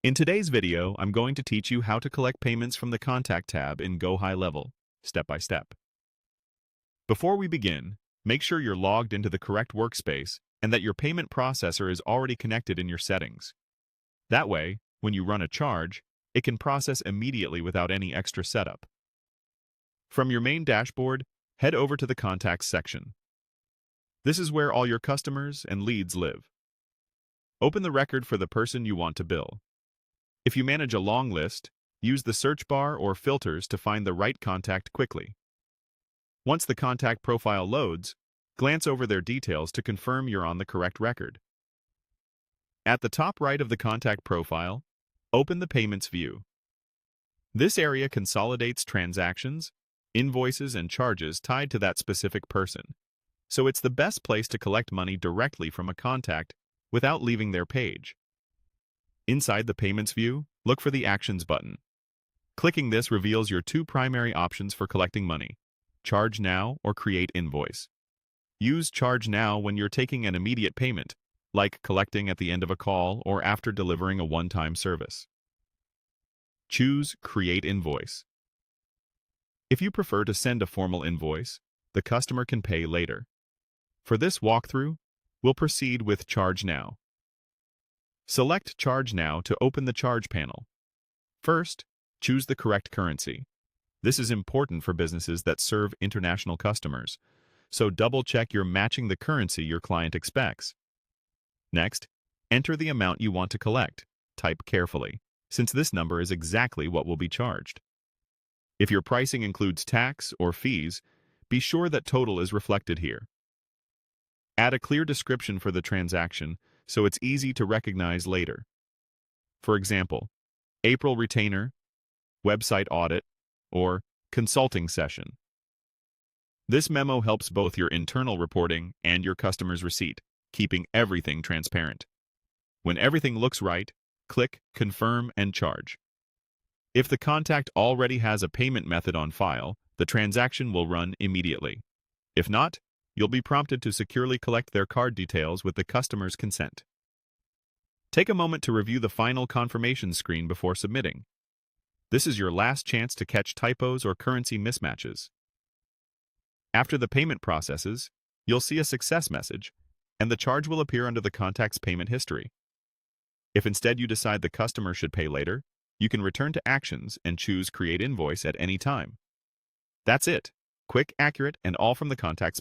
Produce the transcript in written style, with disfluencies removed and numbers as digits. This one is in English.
In today's video, I'm going to teach you how to collect payments from the Contact tab in GoHighLevel, step by step. Before we begin, make sure you're logged into the correct workspace and that your payment processor is already connected in your settings. That way, when you run a charge, it can process immediately without any extra setup. From your main dashboard, head over to the Contacts section. This is where all your customers and leads live. Open the record for the person you want to bill. If you manage a long list, use the search bar or filters to find the right contact quickly. Once the contact profile loads, glance over their details to confirm you're on the correct record. At the top right of the contact profile, open the Payments view. This area consolidates transactions, invoices, and charges tied to that specific person, so it's the best place to collect money directly from a contact without leaving their page. Inside the Payments view, look for the Actions button. Clicking this reveals your two primary options for collecting money: Charge Now or Create Invoice. Use Charge Now when you're taking an immediate payment, like collecting at the end of a call or after delivering a one-time service. Choose Create Invoice. If you prefer to send a formal invoice, the customer can pay later. For this walkthrough, we'll proceed with Charge Now. Select Charge Now to open the charge panel. First, choose the correct currency. This is important for businesses that serve international customers, so double-check you're matching the currency your client expects. Next, enter the amount you want to collect. Type carefully, since this number is exactly what will be charged. If your pricing includes tax or fees, be sure that total is reflected here. Add a clear description for the transaction so it's easy to recognize later. For example, April retainer, website audit, or consulting session. This memo helps both your internal reporting and your customer's receipt, keeping everything transparent. When everything looks right, click Confirm and Charge. If the contact already has a payment method on file, the transaction will run immediately. If not, you'll be prompted to securely collect their card details with the customer's consent. Take a moment to review the final confirmation screen before submitting. This is your last chance to catch typos or currency mismatches. After the payment processes, you'll see a success message, and the charge will appear under the contact's payment history. If instead you decide the customer should pay later, you can return to Actions and choose Create Invoice at any time. That's it. Quick, accurate, and all from the contact's